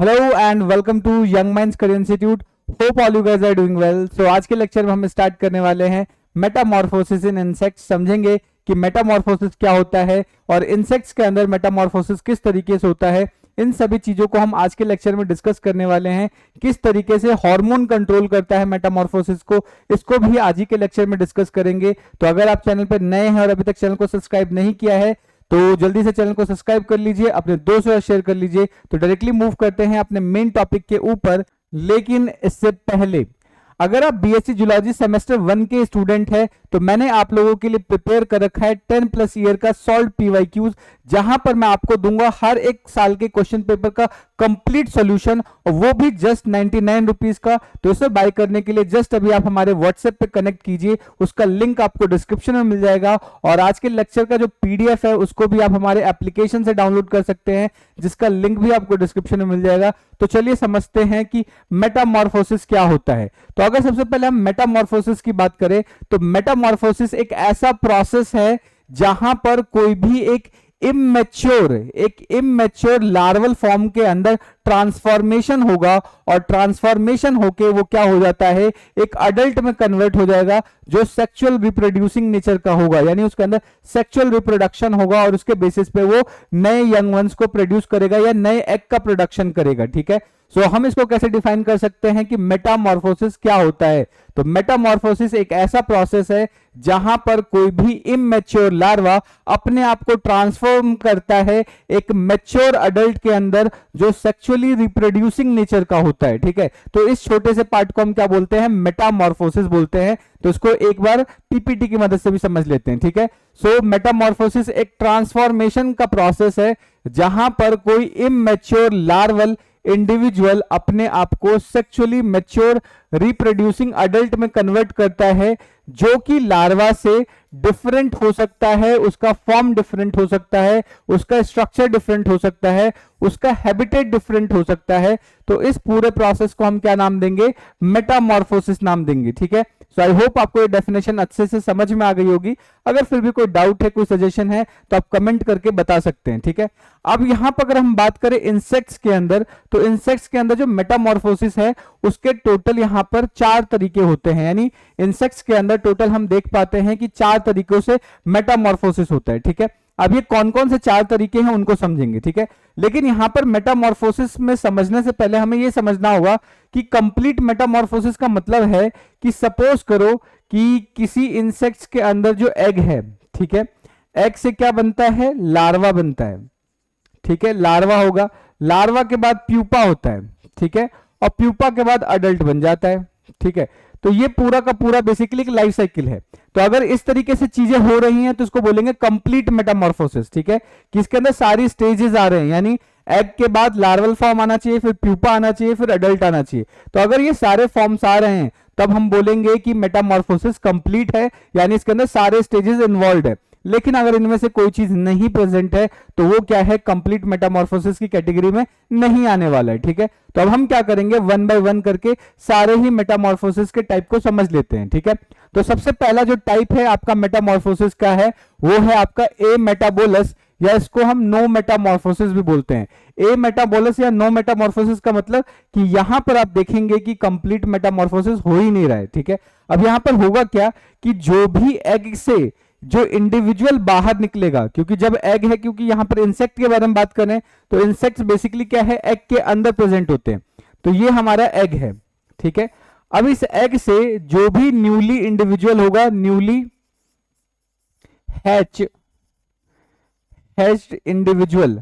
Hello and welcome to Young Minds Career Institute. Hope all you guys are doing well. So आज के lecture में हम start करने वाले हैं मेटामॉर्फोसिस इन इंसेक्ट्स। समझेंगे कि मेटामॉर्फोसिस क्या होता है और इंसेक्ट्स के अंदर मेटामॉर्फोसिस किस तरीके से होता है। इन सभी चीजों को हम आज के लेक्चर में डिस्कस करने वाले हैं। किस तरीके से हार्मोन कंट्रोल करता है मेटामॉर्फोसिस को, इसको भी आज ही के लेक्चर में डिस्कस करेंगे। तो अगर आप चैनल पर नए हैं और अभी तक चैनल को सब्सक्राइब नहीं किया है तो जल्दी से चैनल को सब्सक्राइब कर लीजिए, अपने दोस्तों से शेयर कर लीजिए। तो डायरेक्टली मूव करते हैं अपने मेन टॉपिक के ऊपर। लेकिन इससे पहले अगर आप बीएससी जूलॉजी सेमेस्टर 1 के स्टूडेंट है तो मैंने आप लोगों के लिए प्रिपेयर कर रखा है 10+ ईयर का सॉल्व पीवाईक्यूज, जहां पर मैं आपको दूंगा हर एक साल के क्वेश्चन पेपर का कंप्लीट सॉल्यूशन, और वो भी जस्ट 99 रुपीज का। तो इसे बाय करने के लिए जस्ट अभी आप हमारे व्हाट्सएप पे कनेक्ट कीजिए, उसका लिंक आपको डिस्क्रिप्शन में मिल जाएगा। और आज के लेक्चर का जो पीडीएफ है उसको भी आप हमारे एप्लीकेशन से डाउनलोड कर सकते हैं, जिसका लिंक भी आपको डिस्क्रिप्शन में मिल जाएगा। तो चलिए समझते हैं कि मेटामॉर्फोसिस क्या होता है। तो अगर सबसे पहले हम मेटामॉर्फोसिस की बात करें तो मेटामॉर्फोसिस एक ऐसा प्रोसेस है जहां पर कोई भी एक इमेच्योर लार्वल फॉर्म के अंदर ट्रांसफॉर्मेशन होगा, और ट्रांसफॉर्मेशन होके वो क्या हो जाता है, एक अडल्ट में कन्वर्ट हो जाएगा जो सेक्सुअल रिप्रोड्यूसिंग नेचर का होगा, यानी उसके अंदर सेक्सुअल रिप्रोडक्शन होगा और उसके बेसिस पे वो नए यंग वंस को प्रोड्यूस करेगा या नए एग का प्रोडक्शन करेगा। ठीक है, सो हम इसको कैसे डिफाइन कर सकते हैं कि मेटामॉर्फोसिस क्या होता है। तो मेटामॉर्फोसिस एक ऐसा प्रोसेस है जहां पर कोई भी इमेच्योर लार्वा अपने आप को ट्रांसफॉर्म करता है एक मैच्योर अडल्ट के अंदर जो सेक्सुअली रिप्रोड्यूसिंग नेचर का होता है। ठीक है, तो इस छोटे से पार्ट को हम क्या बोलते हैं, मेटामॉर्फोसिस बोलते हैं। तो इसको एक बार पीपीटी की मदद से भी समझ लेते हैं। ठीक है, सो मेटामॉर्फोसिस एक ट्रांसफॉर्मेशन का प्रोसेस है जहां पर कोई इमेच्योर लार्वल इंडिविजुअल अपने आप को सेक्सुअली मैच्योर रिप्रोड्यूसिंग अडल्ट में कन्वर्ट करता है, जो कि लार्वा से डिफरेंट हो सकता है, उसका फॉर्म डिफरेंट हो सकता है, उसका स्ट्रक्चर डिफरेंट हो सकता है, उसका हैबिटेट डिफरेंट हो सकता है। तो इस पूरे प्रोसेस को हम क्या नाम देंगे, मेटामॉर्फोसिस नाम देंगे। ठीक है, सो आई होप आपको ये डेफिनेशन अच्छे से समझ में आ गई होगी। अगर फिर भी कोई डाउट है, कोई सजेशन है तो आप कमेंट करके बता सकते हैं। ठीक है, अब यहां पर अगर हम बात करें इंसेक्ट्स के अंदर, तो इंसेक्ट्स के अंदर जो मेटामॉर्फोसिस है उसके टोटल यहां पर 4 तरीके होते हैं, यानी इंसेक्ट्स के अंदर टोटल हम देख पाते हैं कि 4 तरीकों से मेटामॉर्फोसिस होता है। ठीक है, अब ये कौन कौन से 4 तरीके हैं उनको समझेंगे। ठीक है, लेकिन यहां पर मेटामॉर्फोसिस में समझने से पहले हमें यह समझना होगा कि कंप्लीट मेटामॉर्फोसिस का मतलब है कि सपोज करो कि किसी इंसेक्ट्स के अंदर जो एग है, ठीक है, एग से क्या बनता है, लार्वा बनता है। ठीक है, लार्वा होगा, लार्वा के बाद प्यूपा होता है। ठीक है, और प्यूपा के बाद अडल्ट बन जाता है। ठीक है, तो ये पूरा का पूरा बेसिकली एक लाइफ साइकिल है। तो अगर इस तरीके से चीजें हो रही हैं तो इसको बोलेंगे कंप्लीट मेटामॉर्फोसिस। ठीक है, कि इसके अंदर सारी स्टेजेस आ रहे हैं, यानी एग के बाद लार्वल फॉर्म आना चाहिए, फिर प्यूपा आना चाहिए, फिर अडल्ट आना चाहिए। तो अगर ये सारे फॉर्म्स आ रहे हैं तब हम बोलेंगे कि मेटामॉर्फोसिस कंप्लीट है, यानी इसके अंदर सारे स्टेजेस इन्वॉल्व है। लेकिन अगर इनमें से कोई चीज नहीं प्रेजेंट है तो वो क्या है, कंप्लीट मेटामॉर्फोसिस की कैटेगरी में नहीं आने वाला है। ठीक है, तो अब हम क्या करेंगे, 1 बाय 1 करके सारे ही मेटामॉर्फोसिस के टाइप को समझ लेते हैं। ठीक है, तो सबसे पहला जो टाइप है आपका मेटामॉर्फोसिस का है वो है आपका ए मेटाबोलस, या इसको हम नो मेटामॉर्फोसिस भी बोलते हैं। ए मेटाबोलस या नो मेटामॉर्फोसिस का मतलब कि यहां पर आप देखेंगे कि कंप्लीट मेटामॉर्फोसिस हो ही नहीं रहा है। ठीक है, अब यहां पर होगा क्या कि जो भी एग से जो इंडिविजुअल बाहर निकलेगा, क्योंकि जब एग है, क्योंकि यहां पर इंसेक्ट के बारे में बात करें तो इंसेक्ट्स बेसिकली क्या है, एग के अंदर प्रेजेंट होते हैं। तो ये हमारा एग है। ठीक है, अब इस एग से जो भी न्यूली इंडिविजुअल होगा, न्यूली हैच्ड इंडिविजुअल,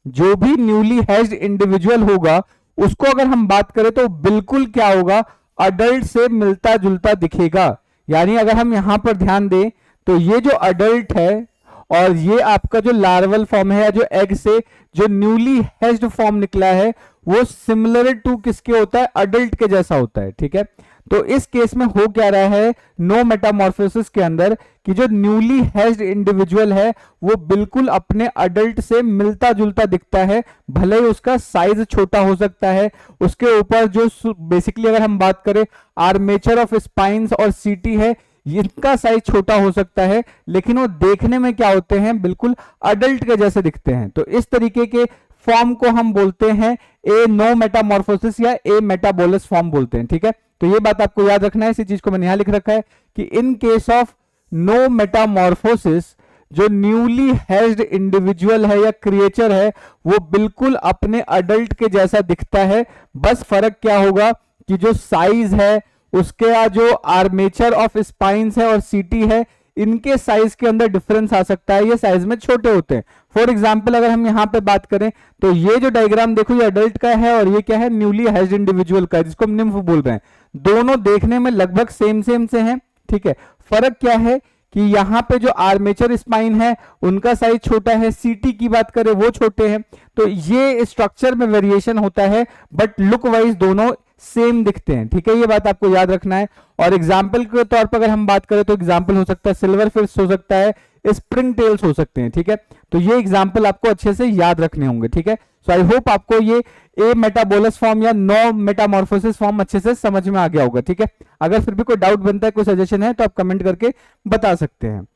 जो भी न्यूली हैच्ड इंडिविजुअल होगा उसको अगर हम बात करें तो बिल्कुल क्या होगा, अडल्ट से मिलता जुलता दिखेगा। यानी अगर हम यहां पर ध्यान दें तो ये जो अडल्ट है और ये आपका जो लार्वल फॉर्म है, या जो एग से जो न्यूली हैच्ड फॉर्म निकला है, वो सिमिलर टू किसके होता है, अडल्ट के जैसा होता है। ठीक है, तो इस केस में हो क्या रहा है, नो मेटामॉर्फोसिस के अंदर, कि जो न्यूली हैच्ड इंडिविजुअल है वो बिल्कुल अपने अडल्ट से मिलता जुलता दिखता है, भले ही उसका साइज छोटा हो सकता है। उसके ऊपर जो बेसिकली अगर हम बात करें आर्मेचर ऑफ स्पाइन्स और सीटी है, इनका साइज छोटा हो सकता है, लेकिन वो देखने में क्या होते हैं, बिल्कुल अडल्ट के जैसे दिखते हैं। तो इस तरीके के फॉर्म को हम बोलते हैं ए नो मेटामॉर्फोसिस या ए मेटाबोलस फॉर्म बोलते हैं। ठीक है, तो ये बात आपको याद रखना है। इसी चीज को मैंने यहां लिख रखा है कि in case of no metamorphosis, जो न्यूली हैज्ड इंडिविजुअल है या क्रिएचर है, वो बिल्कुल अपने अडल्ट के जैसा दिखता है। बस फर्क क्या होगा कि जो साइज है उसके जो आर्मेचर ऑफ स्पाइन्स है और सीटी है, इनके साइज के अंदर डिफरेंस आ सकता है, ये साइज में छोटे होते हैं। फॉर एग्जाम्पल अगर हम यहां पे बात करें तो ये जो डायग्राम देखो, ये अडल्ट का है और ये क्या है, न्यूली हैज्ड इंडिविजुअल का है, जिसको हम निम्फ बोल रहे हैं। दोनों देखने में लगभग सेम से हैं। ठीक है, फर्क क्या है कि यहां पे जो आर्मेचर स्पाइन है उनका साइज छोटा है, सीटी की बात करें वो छोटे हैं। तो ये स्ट्रक्चर में वेरिएशन होता है, बट लुक वाइज दोनों सेम दिखते हैं। ठीक है, ये बात आपको याद रखना है। और एग्जाम्पल के तौर पर अगर हम बात करें तो एग्जाम्पल हो सकता है सिल्वर फिश हो सकता है, स्प्रिंग टेल्स हो सकते हैं। ठीक है, तो ये एग्जाम्पल आपको अच्छे से याद रखने होंगे। ठीक है, सो आई होप आपको ये ए मेटाबोलस फॉर्म या नो मेटामॉर्फोसिस फॉर्म अच्छे से समझ में आ गया होगा। ठीक है, अगर फिर भी कोई डाउट बनता है, कोई सजेशन है, तो आप कमेंट करके बता सकते हैं।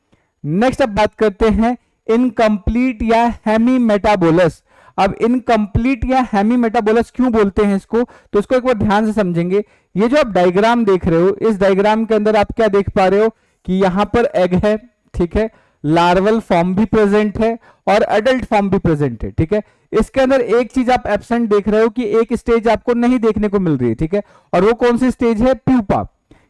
नेक्स्ट अब बात करते हैं इनकम्प्लीट या हेमी मेटाबोलस। अब इनकम्प्लीट या हेमी मेटाबोलस क्यों बोलते हैं इसको, तो इसको एक बार ध्यान से समझेंगे। ये जो आप डायग्राम देख रहे हो, इस डायग्राम के अंदर आप क्या देख पा रहे हो कि यहां पर एग है। ठीक है, लार्वल फॉर्म भी प्रेजेंट है और अडल्ट फॉर्म भी प्रेजेंट है। ठीक है, इसके अंदर एक चीज आप एब्सेंट देख रहे हो कि एक स्टेज आपको नहीं देखने को मिल रही है। ठीक है, और वो कौन सी स्टेज है, प्यूपा।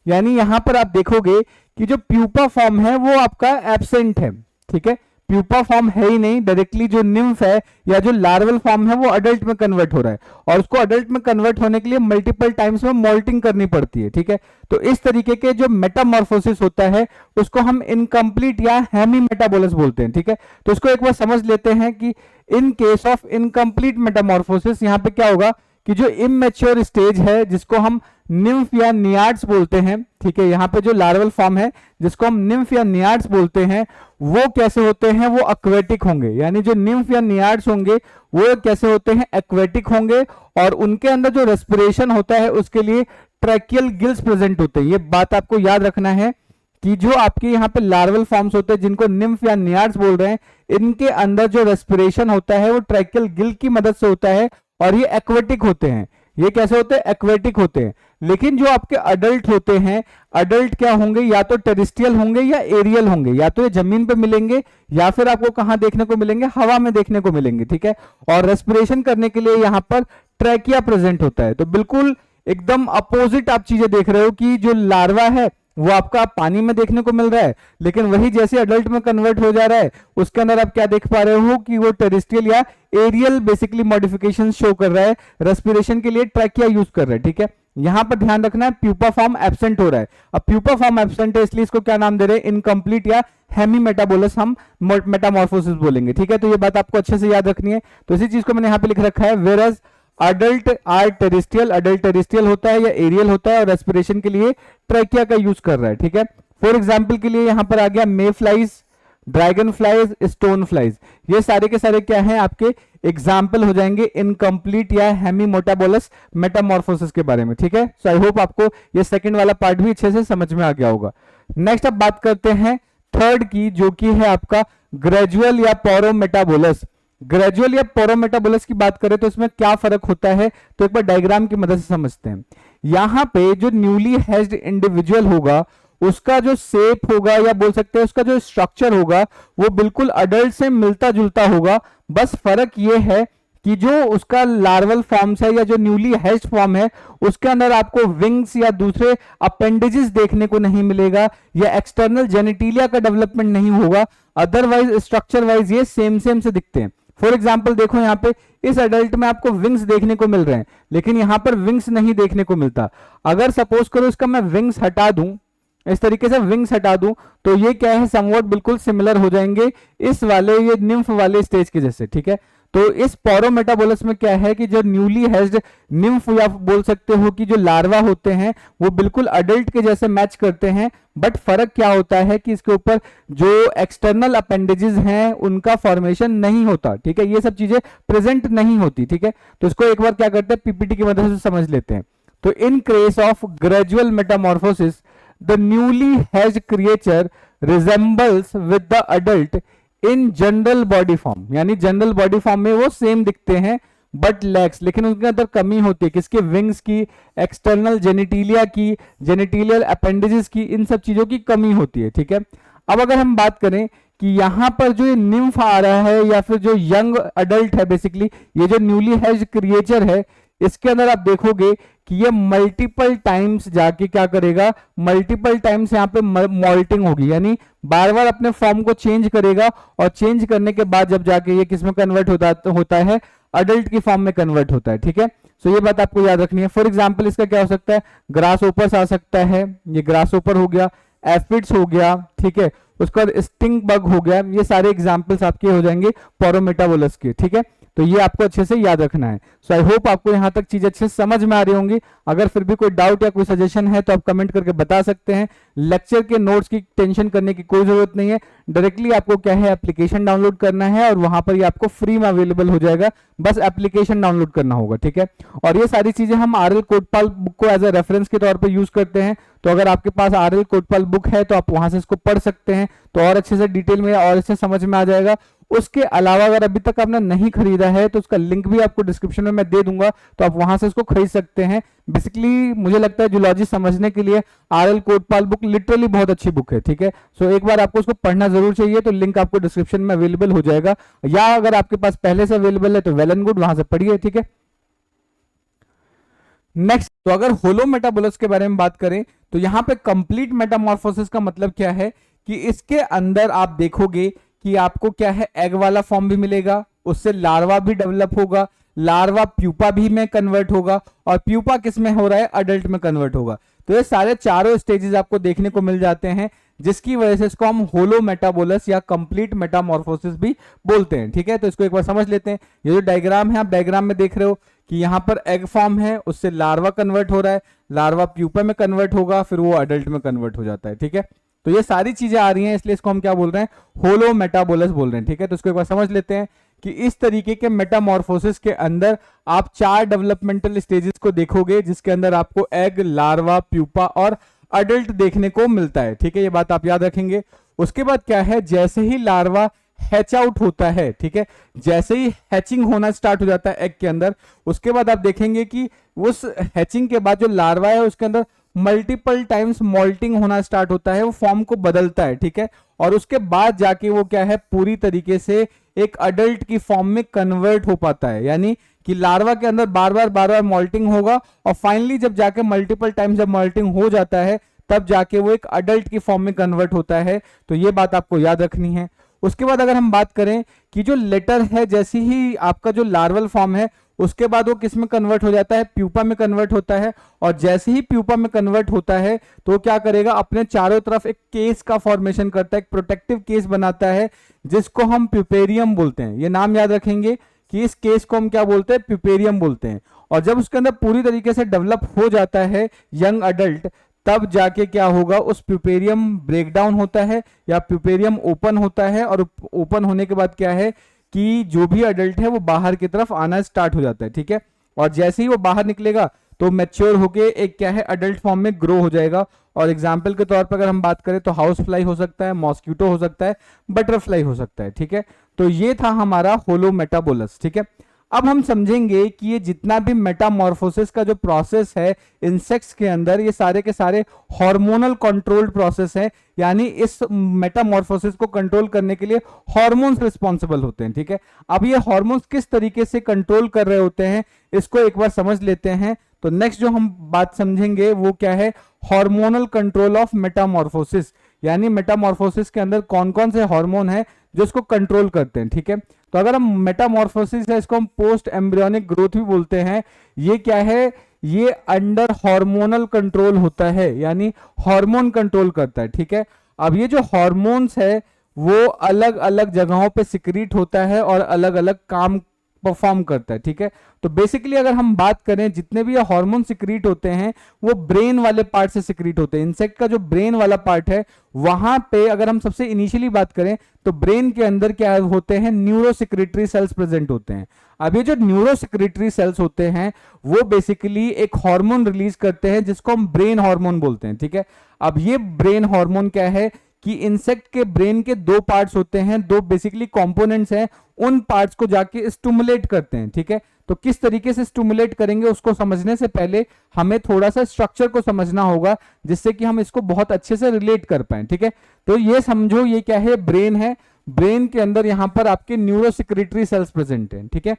यानी यहां पर आप देखोगे कि जो प्यूपा फॉर्म है वो आपका एब्सेंट है। ठीक है, प्यूपा फॉर्म है ही नहीं, डायरेक्टली जो निम्फ है या जो लार्वल फॉर्म है वो अडल्ट में कन्वर्ट हो रहा है, और उसको अडल्ट में कन्वर्ट होने के लिए मल्टीपल टाइम्स में मोल्टिंग करनी पड़ती है। ठीक है, तो इस तरीके के जो मेटामॉर्फोसिस होता है उसको हम इनकम्प्लीट या हेमी मेटाबोलस बोलते हैं। ठीक है, तो इसको एक बार समझ लेते हैं कि in case of incomplete Metamorphosis यहां पे क्या होगा कि जो इमैच्योर स्टेज है जिसको हम निम्फ या नियाड्स बोलते हैं। ठीक है, यहाँ पे जो लार्वल फॉर्म है जिसको हम निम्फ या नियाड्स बोलते हैं, वो कैसे होते हैं, वो एक्वेटिक होंगे। यानी जो निम्फ या नियाड्स होंगे वो कैसे होते हैं, एक्वेटिक होंगे, और उनके अंदर जो रेस्पिरेशन होता है उसके लिए ट्रैकियल गिल्स प्रेजेंट होते हैं। ये बात आपको याद रखना है कि जो आपके यहाँ पे लार्वल फॉर्म्स होते हैं जिनको निम्फ या नियाड्स बोल रहे हैं, इनके अंदर जो रेस्पिरेशन होता है वो ट्रैकियल गिल की मदद से होता है, और ये एक्वेटिक होते हैं। ये कैसे होते हैं, एक्वेटिक होते हैं। लेकिन जो आपके अडल्ट होते हैं, अडल्ट क्या होंगे, या तो टेरेस्ट्रियल होंगे या एरियल होंगे। या तो ये जमीन पे मिलेंगे या फिर आपको कहां देखने को मिलेंगे, हवा में देखने को मिलेंगे। ठीक है, और रेस्पिरेशन करने के लिए यहां पर ट्रैकिया प्रेजेंट होता है। तो बिल्कुल एकदम अपोजिट आप चीजें देख रहे हो कि जो लार्वा है वो आपका पानी में देखने को मिल रहा है, लेकिन वही जैसे अडल्ट में कन्वर्ट हो जा रहा है उसके अंदर आप क्या देख पा रहे हो कि वो टेरेस्ट्रियल या एरियल बेसिकली मॉडिफिकेशन शो कर रहा है, रेस्पिरेशन के लिए ट्रैकिया यूज कर रहा है। ठीक है, यहां पर ध्यान रखना है प्यूपा फॉर्म एब्सेंट हो रहा है। अब प्यूपा फॉर्म एब्सेंट है इसलिए इसको क्या नाम दे रहे हैं, इनकम्प्लीट या हेमी मेटाबोलस हम मेटामॉर्फोसिस बोलेंगे। ठीक है, तो ये बात आपको अच्छे से याद रखनी है। तो इसी चीज को मैंने यहां पे लिख रखा है, where adult are terrestrial, adult terrestrial होता है या एरियल होता है और रेस्पिरेशन के लिए ट्रैकिया का यूज कर रहा है। ठीक है, फॉर एग्जांपल के लिए यहां पर आ गया mayflies, dragonflies, stoneflies, ये सारे के सारे क्या हैं, आपके एग्जाम्पल हो जाएंगे इनकम्प्लीट या हेमी मेटाबोलस मेटामॉर्फोसिस के बारे में। ठीक है, सो आई होप आपको ये सेकंड वाला पार्ट भी अच्छे से समझ में आ गया होगा। नेक्स्ट अब बात करते हैं थर्ड की, जो कि है आपका ग्रेजुअल या पोरोमेटाबोलस। ग्रेजुअल या पोरोमेटाबोलस की बात करें तो इसमें क्या फर्क होता है, तो एक बार डायग्राम की मदद से समझते हैं। यहां पे जो न्यूली हैज्ड इंडिविजुअल होगा उसका जो शेप होगा या बोल सकते हैं उसका जो स्ट्रक्चर होगा वो बिल्कुल अडल्ट से मिलता जुलता होगा। बस फर्क ये है कि जो उसका लार्वल फॉर्म्स है या जो न्यूली हैज्ड फॉर्म है उसके अंदर आपको विंग्स या दूसरे अपेंडेजेस देखने को नहीं मिलेगा, या एक्सटर्नल जेनिटिलिया का डेवलपमेंट नहीं होगा। अदरवाइज स्ट्रक्चर वाइज ये सेम से दिखते हैं। फॉर एग्जाम्पल देखो यहाँ पे इस अडल्ट में आपको विंग्स देखने को मिल रहे हैं, लेकिन यहां पर विंग्स नहीं देखने को मिलता। अगर सपोज करो इसका मैं विंग्स हटा दूं, इस तरीके से विंग्स हटा दूं, तो ये क्या है, समवॉट बिल्कुल सिमिलर हो जाएंगे इस वाले ये निम्फ वाले स्टेज के जैसे। ठीक है, तो इस पोरोमेटाबोलस में क्या है कि जो न्यूली हैज्ड निम्फ या बोल सकते हो कि जो लार्वा होते हैं वो बिल्कुल अडल्ट के जैसे मैच करते हैं, बट फर्क क्या होता है कि इसके ऊपर जो एक्सटर्नल अपेंडेजेस हैं उनका फॉर्मेशन नहीं होता। ठीक है, ये सब चीजें प्रेजेंट नहीं होती। ठीक है, तो इसको एक बार क्या करते हैं, पीपीटी की मदद से समझ लेते हैं। तो इन case of gradual Metamorphosis the newly hedged creature resembles with the adult in general body form, यानी जनरल बॉडी फॉर्म में वो सेम दिखते हैं बट लैक्स, लेकिन उनके अंदर कमी होती है किसके, विंग्स की, एक्सटर्नल जेनिटिलिया की, जेनिटिलियल अपेंडेजेस की, इन सब चीजों की कमी होती है। ठीक है, अब अगर हम बात करें कि यहां पर जो निम्फ आ रहा है या फिर जो यंग अडल्ट है, बेसिकली ये जो न्यूली हैज्ड क्रिएचर है, इसके अंदर आप देखोगे कि ये मल्टीपल टाइम्स जाके क्या करेगा, मल्टीपल टाइम्स यहाँ पे मॉल्टिंग होगी, यानी बार बार अपने फॉर्म को चेंज करेगा और चेंज करने के बाद जब जाके ये किस में कन्वर्ट होता है, अडल्ट की फॉर्म में कन्वर्ट होता है। ठीक है, सो ये बात आपको याद रखनी है। फॉर एग्जाम्पल इसका क्या हो सकता है, ग्रास ओपर्स आ सकता है, ये ग्रास ओपर हो गया, एफिड्स हो गया, ठीक है, उसका स्टिंग बग हो गया, ये सारे एग्जाम्पल्स आपके हो जाएंगे पोरोमेटाबोलस के। ठीक है, तो ये आपको अच्छे से याद रखना है। सो आई होप आपको यहाँ तक चीज अच्छे से समझ में आ रही होंगी। अगर फिर भी कोई डाउट या कोई सजेशन है तो आप कमेंट करके बता सकते हैं। लेक्चर के नोट्स की टेंशन करने की कोई जरूरत नहीं है, डायरेक्टली आपको क्या है, एप्लीकेशन डाउनलोड करना है और वहां पर ये आपको फ्री में अवेलेबल हो जाएगा, बस एप्लीकेशन डाउनलोड करना होगा। ठीक है, और ये सारी चीजें हम आरएल कोटपाल बुक को एज ए रेफरेंस के तौर पर यूज करते हैं, तो अगर आपके पास आरएल कोटपाल बुक है तो आप वहां से इसको पढ़ सकते हैं, तो और अच्छे से डिटेल में और अच्छे समझ में आ जाएगा। उसके अलावा अगर अभी तक आपने नहीं खरीदा है तो उसका लिंक भी आपको डिस्क्रिप्शन में मैं दे दूंगा, तो आप वहां से इसको खरीद सकते हैं। बेसिकली मुझे लगता है जूलॉजी समझने के लिए आरएल कोटपाल बुक लिटरली बहुत अच्छी बुक है। ठीक है, सो एक बार आपको उसको पढ़ना जरूर चाहिए, तो लिंक आपको डिस्क्रिप्शन में अवेलेबल हो जाएगा, या अगर आपके पास पहले से अवेलेबल है तो वेल एंड गुड, वहां से पढ़िए। ठीक है, नेक्स्ट, तो अगर होलो मेटाबोलस के बारे में बात करें तो यहां पे कंप्लीट मेटामॉर्फोसिस का मतलब क्या है कि इसके अंदर आप देखोगे कि आपको क्या है, एग वाला फॉर्म भी मिलेगा, उससे लार्वा भी डेवलप होगा, लार्वा प्यूपा भी में कन्वर्ट होगा, और प्यूपा किस में हो रहा है, अडल्ट में कन्वर्ट होगा। तो ये सारे चारों स्टेजेस आपको देखने को मिल जाते हैं, जिसकी वजह से इसको हम होलो मेटाबोलस या कंप्लीट मेटामॉर्फोसिस भी बोलते हैं। ठीक है, तो इसको एक बार समझ लेते हैं। ये जो डायग्राम है, आप डायग्राम में देख रहे हो कि यहाँ पर एग फॉर्म है, उससे लार्वा कन्वर्ट हो रहा है, लार्वा प्यूपा में कन्वर्ट होगा, फिर वो अडल्ट में कन्वर्ट हो जाता है। ठीक है, तो ये सारी चीजें आ रही हैं, इसलिए इसको हम क्या बोल रहे हैं, होलो मेटाबोलस बोल रहे हैं। ठीक है, तो इसको एक बार समझ लेते हैं कि इस तरीके के मेटामॉर्फोसिस के अंदर आप 4 डेवलपमेंटल स्टेजेस को देखोगे, जिसके अंदर आपको एग, लार्वा, प्यूपा और अडल्ट देखने को मिलता है। ठीक है, ये बात आप याद रखेंगे। उसके बाद क्या है, जैसे ही लार्वा हैच आउट होता है, ठीक है, जैसे ही हैचिंग होना स्टार्ट हो जाता है एग के अंदर, उसके बाद आप देखेंगे कि उस हैचिंग के बाद जो लार्वा है उसके अंदर मल्टीपल टाइम्स मॉल्टिंग होना स्टार्ट होता है, वो फॉर्म को बदलता है। ठीक है, और उसके बाद जाके वो क्या है, पूरी तरीके से एक अडल्ट की फॉर्म में कन्वर्ट हो पाता है, यानी कि लार्वा के अंदर बार बार मॉल्टिंग होगा और फाइनली जब जाके मल्टीपल टाइम्स जब मॉल्टिंग हो जाता है तब जाके वो एक अडल्ट की फॉर्म में कन्वर्ट होता है। तो ये बात आपको याद रखनी है। उसके बाद अगर हम बात करें कि जो लेटर है, जैसे ही आपका जो लार्वल फॉर्म है उसके बाद वो किस में कन्वर्ट हो जाता है, प्यूपा में कन्वर्ट होता है, और जैसे ही प्यूपा में कन्वर्ट होता है तो क्या करेगा, अपने चारों तरफ एक केस का फॉर्मेशन करता है, एक प्रोटेक्टिव केस बनाता है, जिसको हम प्यूपेरियम बोलते हैं। ये नाम याद रखेंगे कि इस केस को हम क्या बोलते हैं, प्यूपेरियम बोलते हैं। और जब उसके अंदर पूरी तरीके से डेवलप हो जाता है यंग अडल्ट, तब जाके क्या होगा, उस प्यूपेरियम ब्रेकडाउन होता है या प्यूपेरियम ओपन होता है, और ओपन होने के बाद क्या है कि जो भी अडल्ट है वो बाहर की तरफ आना स्टार्ट हो जाता है। ठीक है, और जैसे ही वो बाहर निकलेगा तो मैच्योर होके एक क्या है, अडल्ट फॉर्म में ग्रो हो जाएगा। और एग्जाम्पल के तौर पर अगर हम बात करें तो हाउस फ्लाई हो सकता है, मॉस्किटो हो सकता है, बटरफ्लाई हो सकता है। ठीक है, तो ये था हमारा होलो मेटाबोलस। ठीक है, अब हम समझेंगे कि ये जितना भी मेटामॉर्फोसिस का जो प्रोसेस है इंसेक्ट्स के अंदर, ये सारे के सारे हार्मोनल कंट्रोल्ड प्रोसेस है, यानी इस मेटामॉर्फोसिस को कंट्रोल करने के लिए हार्मोन्स रिस्पॉन्सिबल होते हैं। ठीक है, अब ये हार्मोन्स किस तरीके से कंट्रोल कर रहे होते हैं इसको एक बार समझ लेते हैं। तो नेक्स्ट जो हम बात समझेंगे वो क्या है, हार्मोनल कंट्रोल ऑफ मेटामॉर्फोसिस, यानी मेटामॉर्फोसिस के अंदर कौन कौन से हार्मोन है जो इसको कंट्रोल करते हैं। ठीक है, तो अगर हम मेटामॉर्फोसिस है, इसको हम पोस्ट एम्ब्रियोनिक ग्रोथ भी बोलते हैं। ये क्या है, ये अंडर हार्मोनल कंट्रोल होता है, यानी हार्मोन कंट्रोल करता है। ठीक है, अब ये जो हार्मोन्स है वो अलग अलग जगहों पे सिक्रीट होता है और अलग अलग काम परफॉर्म करता है, ठीक है। तो बेसिकली अगर हम बात करें जितने भी ये हार्मोन सिक्रीट होते हैं वो ब्रेन वाले पार्ट से सिक्रीट होते हैं। इंसेक्ट का जो ब्रेन वाला पार्ट है वहां पे अगर हम सबसे इनिशियली बात करें तो ब्रेन के अंदर क्या होते हैं, न्यूरो सिक्रेटरी सेल्स प्रेजेंट होते हैं। अब ये जो न्यूरो सिक्रेटरी सेल्स होते हैं वो बेसिकली एक हार्मोन रिलीज करते हैं जिसको हम ब्रेन हार्मोन बोलते हैं, ठीक है। अब ये ब्रेन हार्मोन क्या है कि इंसेक्ट के ब्रेन के दो पार्ट्स होते हैं, दो बेसिकली कंपोनेंट्स हैं, उन पार्ट्स को जाके स्टिमुलेट करते हैं, ठीक है। तो किस तरीके से स्टिमुलेट करेंगे उसको समझने से पहले हमें थोड़ा सा स्ट्रक्चर को समझना होगा जिससे कि हम इसको बहुत अच्छे से रिलेट कर पाए, ठीक है। तो ये समझो ये क्या है, ब्रेन है। ब्रेन के अंदर यहां पर आपके न्यूरो सिक्रेटरी सेल्स प्रेजेंट हैं, ठीक है।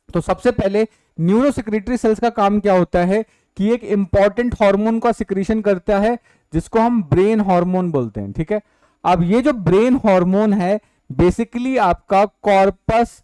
तो सबसे पहले न्यूरो सिक्रेटरी सेल्स का काम क्या होता है कि एक इंपॉर्टेंट हार्मोन का सिक्रीशन करता है जिसको हम ब्रेन हार्मोन बोलते हैं, ठीक है। अब ये जो ब्रेन हार्मोन है बेसिकली आपका कॉर्पस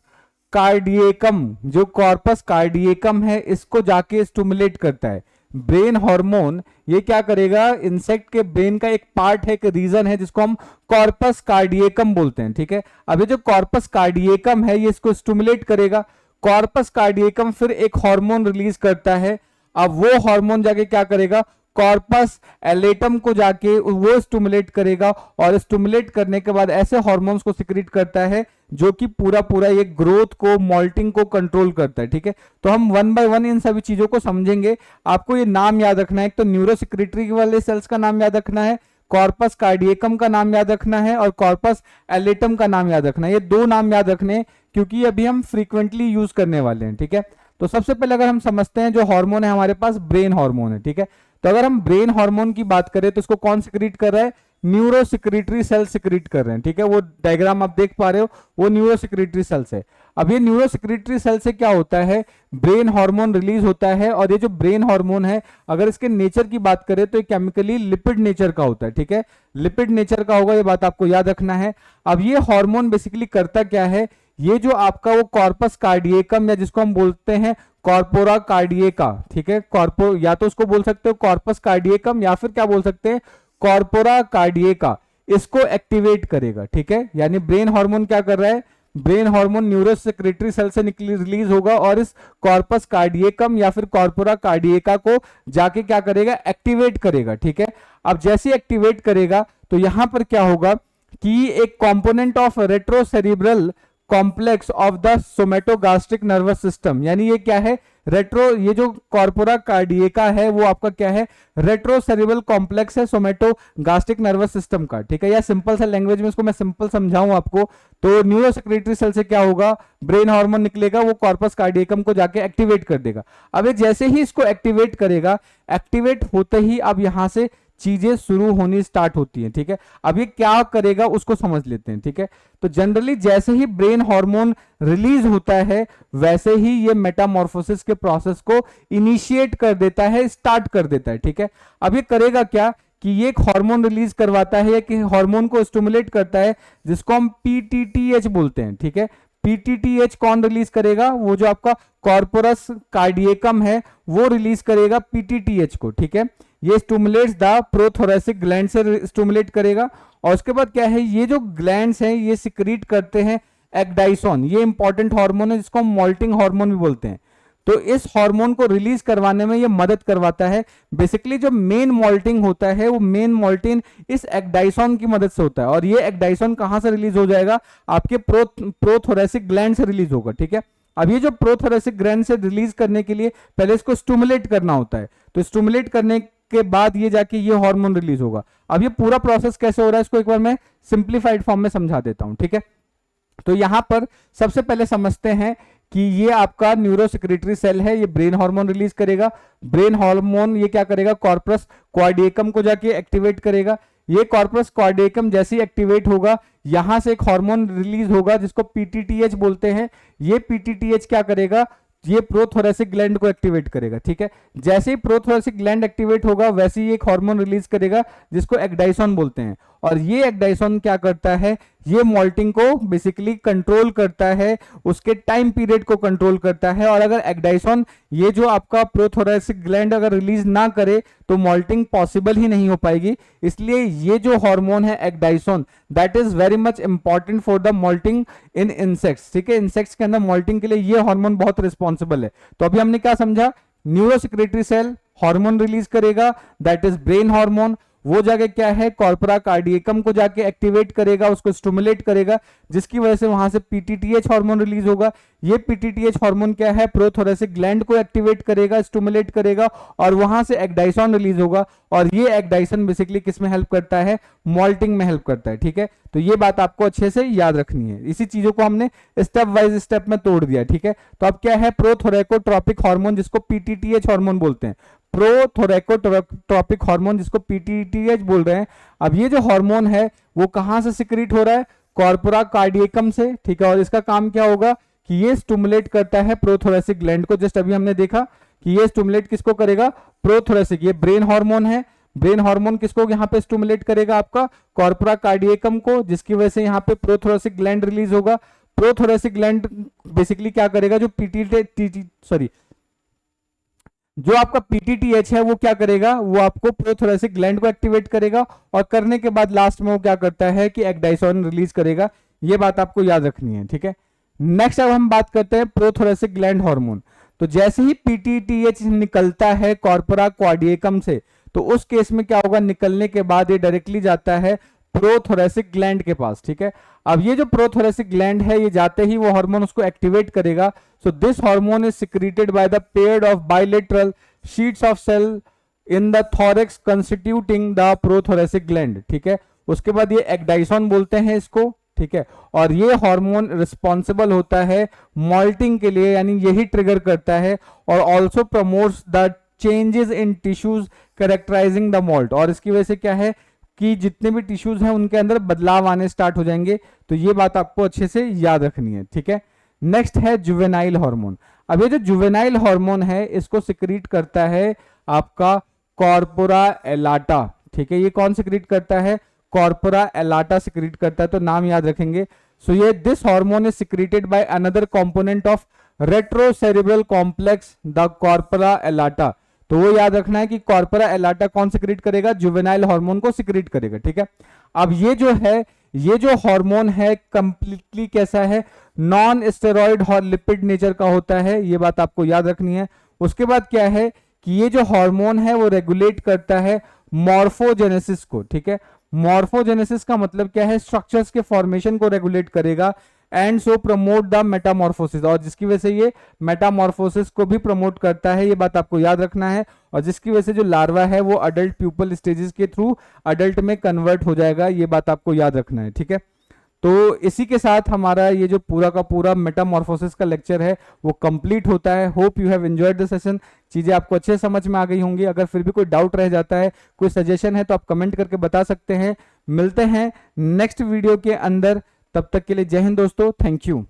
कार्डियकम, जो कॉर्पस कार्डियकम है इसको जाके स्टिमुलेट करता है। ब्रेन हार्मोन ये क्या करेगा, इंसेक्ट के ब्रेन का एक पार्ट है, एक रीजन है जिसको हम कॉर्पस कार्डियकम बोलते हैं, ठीक है। अब ये जो कॉर्पस कार्डियकम है ये इसको स्टिमुलेट करेगा। कॉर्पस कार्डियकम फिर एक हार्मोन रिलीज करता है। अब वो हार्मोन जाके क्या करेगा, कॉर्पस एलेटम को जाके वो स्टिमुलेट करेगा और स्टिमुलेट करने के बाद ऐसे हार्मोन्स को सिक्रीट करता है जो कि पूरा पूरा ये ग्रोथ को, मॉल्टिंग को कंट्रोल करता है, ठीक है। तो हम वन बाय वन इन सभी चीजों को समझेंगे। आपको ये नाम याद रखना है, एक तो न्यूरो सिक्रेटरी वाले सेल्स का नाम याद रखना है, कॉर्पस कार्डियकम का नाम याद रखना है और कॉर्पस एलेटम का नाम याद रखना है। ये दो नाम याद रखने हैं क्योंकि अभी हम फ्रीक्वेंटली यूज करने वाले हैं, ठीक है। तो सबसे पहले अगर हम समझते हैं जो हार्मोन है हमारे पास ब्रेन हार्मोन है, ठीक है। तो अगर हम ब्रेन हार्मोन की बात करें तो इसको कौन सिक्रीट कर रहा है, न्यूरो सिक्रेटरी सेल सिक्रीट कर रहे हैं, ठीक है। वो डायग्राम आप देख पा रहे हो वो न्यूरो सिक्रेटरी सेल्स है। अब ये न्यूरो सिक्रेटरी सेल से क्या होता है, ब्रेन हार्मोन रिलीज होता है और ये जो ब्रेन हार्मोन है अगर इसके नेचर की बात करें तो ये केमिकली लिपिड नेचर का होता है, ठीक है। लिपिड नेचर का होगा, ये बात आपको याद रखना है। अब ये हार्मोन बेसिकली करता क्या है, ये जो आपका वो कॉर्पस कार्डियकम या जिसको हम बोलते हैं कॉर्पोरा कार्डियका, ठीक है, कॉर्पो या तो उसको बोल सकते हो कॉर्पस कार्डियकम या फिर क्या बोल सकते हैं कॉर्पोरा कार्डियका, इसको एक्टिवेट करेगा, ठीक है। यानी ब्रेन हार्मोन क्या कर रहा है, brain hormone neurosecretory cell से रिलीज होगा और इस कॉर्पस कार्डियकम या फिर कॉर्पोरा कार्डियका को जाके क्या करेगा, एक्टिवेट करेगा, ठीक है। अब जैसे एक्टिवेट करेगा तो यहां पर क्या होगा कि एक component of retrocerebral complex of the somatogastric nervous system, यानी ये क्या है, रेट्रो, ये जो कॉर्पोरा कार्डियका है वो आपका क्या है, रेट्रोसेरिब्रल कॉम्प्लेक्स है सोमेटोगास्ट्रिक नर्वस सिस्टम का, ठीक है। या सिंपल सा लैंग्वेज में इसको मैं सिंपल समझाऊं आपको तो न्यूरो सिक्रेटरी सेल से क्या होगा, ब्रेन हार्मोन निकलेगा, वो कॉर्पस कार्डियकम को जाके एक्टिवेट कर देगा। अब जैसे ही इसको एक्टिवेट करेगा, एक्टिवेट होते ही अब यहां से चीजें शुरू होनी स्टार्ट होती हैं, ठीक है। अब ये क्या करेगा उसको समझ लेते हैं, ठीक है। तो जनरली जैसे ही ब्रेन हार्मोन रिलीज होता है वैसे ही ये मेटामॉर्फोसिस के प्रोसेस को इनिशिएट कर देता है, स्टार्ट कर देता है, ठीक है। अब ये करेगा क्या कि ये एक हार्मोन रिलीज करवाता है कि हार्मोन को स्टिमुलेट करता है जिसको हम पीटीटीएच बोलते हैं, ठीक है। पीटीटीएच कौन रिलीज करेगा, वो जो आपका कॉर्पोरस कार्डियकम है वो रिलीज करेगा पीटीटीएच को, ठीक है। ये स्टिमुलेट्स द प्रोथोरेसिक ग्लैंड से स्टिमुलेट करेगा और उसके बाद क्या है, ये जो ग्लैंड्स हैं ये सिक्रीट करते हैं एक्डाइसोन, ये इंपॉर्टेंट हार्मोन है जिसको हम मॉल्टिंग हार्मोन भी बोलते हैं। तो इस हार्मोन को रिलीज करवाने में ये मदद करवाता है। बेसिकली जो मेन मॉल्टिंग होता है वो मेन मॉल्टिंग इस एक्डाइसोन की मदद से होता है और ये एक्डाइसोन कहां से रिलीज हो जाएगा, आपके प्रोथोरेसिक ग्लैंड से रिलीज होगा, ठीक है। अब ये जो प्रोथोरेसिक ग्लैंड से रिलीज करने के लिए पहले इसको स्टिमुलेट करना होता है, तो स्टिमुलेट करने के बाद ये जाके ये हार्मोन रिलीज होगा। अब ये पूरा प्रोसेस कैसे हो रहा है इसको एक बार मैं सिंप्लीफाइड फॉर्म में समझा देता हूं, ठीक है। तो यहां पर सबसे पहले समझते हैं कि ये आपका न्यूरो सिक्रेटरी सेल है, ये ब्रेन हार्मोन रिलीज करेगा। ब्रेन हार्मोन ये क्या करेगा, कॉर्पस कार्डियकम को जाके एक्टिवेट करेगा। ये कॉर्पस कार्डियकम जैसे ही एक्टिवेट होगा यहां से एक हार्मोन रिलीज होगा जिसको पीटीटीएच बोलते हैं। ये पीटीटीएच क्या करेगा, ये प्रोथोरेसिक ग्लैंड को एक्टिवेट करेगा, ठीक है। जैसे ही प्रोथोरेसिक ग्लैंड एक्टिवेट होगा वैसे ही एक हार्मोन रिलीज करेगा जिसको एक्डाइसोन बोलते हैं और ये एक्डाइसोन क्या करता है, ये मॉल्टिंग को बेसिकली कंट्रोल करता है, उसके टाइम पीरियड को कंट्रोल करता है। और अगर एग्डाइसोन ये जो आपका प्रोथोरेसिक ग्लैंड अगर रिलीज ना करे तो मॉल्टिंग पॉसिबल ही नहीं हो पाएगी। इसलिए ये जो हार्मोन है ecdysone, that is very much important for the moulting in insects. ठीक है, इंसेक्ट्स के अंदर मॉल्टिंग के लिए ये हार्मोन बहुत रिस्पॉन्सिबल है। तो अभी हमने क्या समझा, न्यूरोसेक्रेटरी सेल हार्मोन रिलीज करेगा, दैट इज ब्रेन हार्मोन। वो जाके क्या है, कॉर्पोरा कार्डियकम को जाके एक्टिवेट करेगा, उसको स्टिमुलेट करेगा, जिसकी वजह से वहां से पीटीटीएच हार्मोन रिलीज होगा। ये पीटीटीएच हार्मोन क्या है, प्रोथोरेसिक ग्लैंड को एक्टिवेट करेगा, स्टिमुलेट करेगा, और वहां से एग्डाइसोन रिलीज होगा। और ये एग्डाइसन बेसिकली किस में हेल्प करता है, मॉल्टिंग में हेल्प करता है। ठीक है, तो ये बात आपको अच्छे से याद रखनी है। इसी चीजों को हमने स्टेप वाइज स्टेप में तोड़ दिया। ठीक है, तो अब क्या है, प्रोथोरेकोट्रोपिक हार्मोन जिसको पीटीटीएच हार्मोन बोलते हैं, प्रोथोरेकोट्रोपिक हार्मोन जिसको पीटीटीएच बोल रहे हैं। अब ये जो हार्मोन है वो कहां से सिक्रीट हो रहा है, कॉर्पोरा कार्डियकम से। ठीक है, और इसका काम क्या होगा कि ये स्टिमुलेट करता है प्रोथोरेसिक ग्लैंड को। जस्ट अभी हमने देखा कि ये स्टिमुलेट किसको करेगा, प्रोथोरेसिक। ये ब्रेन हार्मोन है, ब्रेन हार्मोन किसको यहाँ पे स्टिमुलेट करेगा, आपका कॉर्पोरा कार्डियकम को, जिसकी वजह से यहाँ पे प्रोथोरेसिक ग्लैंड रिलीज होगा। प्रोथोरेसिक ग्लैंड बेसिकली क्या करेगा, जो आपका पीटीटीएच है वो क्या करेगा, वो आपको प्रोथोरेसिक ग्लैंड को एक्टिवेट करेगा, और करने के बाद लास्ट में वो क्या करता है कि एग्डाइसोन रिलीज करेगा। ये बात आपको याद रखनी है। ठीक है, नेक्स्ट अब हम बात करते हैं प्रोथोरेसिक ग्लैंड हार्मोन। तो जैसे ही पीटीटीएच निकलता है कॉर्पोरा कार्डियकम से, तो उस केस में क्या होगा, निकलने के बाद ये डायरेक्टली जाता है प्रोथोरेसिक ग्लैंड के पास। ठीक है, अब ये जो प्रोथोरेसिक ग्लैंड है, ये जाते ही वो हार्मोन उसको एक्टिवेट करेगा। So this hormone is secreted by the pair of bilateral sheets of cell in the thorax constituting the prothoracic gland. ठीक है, उसके बाद ये एग्डाइसोन बोलते हैं इसको। ठीक है, और ये हार्मोन रिस्पॉन्सिबल होता है मॉल्टिंग के लिए, यानी यही ट्रिगर करता है, और also promotes the changes in tissues characterising the malt. और इसकी वजह से क्या है कि जितने भी टिश्यूज हैं उनके अंदर बदलाव आने स्टार्ट हो जाएंगे। तो ये बात आपको अच्छे से याद रखनी है। ठीक है, नेक्स्ट है जुवेनाइल हार्मोन। अब ये जो जुवेनाइल हार्मोन है इसको सिक्रीट करता है आपका कॉर्पोरा एलाटा। ठीक है, ये कौन सिक्रीट करता है, कॉर्पोरा एलाटा सिक्रीट करता है, तो नाम याद रखेंगे। सो ये this hormone is secreted by another component of retrocerebral complex the corpora allata. तो वो याद रखना है कि कॉर्पोरा एलाटा कौन सिक्रीट करेगा, जुवेनाइल हार्मोन को सिक्रीट करेगा। ठीक है, अब ये जो है, ये जो हार्मोन है कंप्लीटली कैसा है, नॉन स्टेरॉइड और लिपिड नेचर का होता है। ये बात आपको याद रखनी है। उसके बाद क्या है कि ये जो हार्मोन है वो रेगुलेट करता है मॉर्फोजेनेसिस को। ठीक है, मॉर्फोजेनेसिस का मतलब क्या है, स्ट्रक्चर्स के फॉर्मेशन को रेगुलेट करेगा, and so promote the Metamorphosis, और जिसकी वजह से ये मेटामॉर्फोसिस को भी प्रमोट करता है। ये बात आपको याद रखना है। और जिसकी वजह से जो लार्वा है वो अडल्ट प्यूपल स्टेजेस के थ्रू अडल्ट में कन्वर्ट हो जाएगा। ये बात आपको याद रखना है। ठीक है, तो इसी के साथ हमारा ये जो पूरा का पूरा मेटामॉर्फोसिस का लेक्चर है वो कंप्लीट होता है। Hope you have enjoyed the session. चीजें आपको अच्छे समझ में आ गई होंगी। अगर फिर भी कोई डाउट रह जाता है, कोई सजेशन है, तो आप कमेंट करके बता सकते हैं। मिलते हैं नेक्स्ट वीडियो के अंदर, तब तक के लिए जय हिंद दोस्तों, थैंक यू।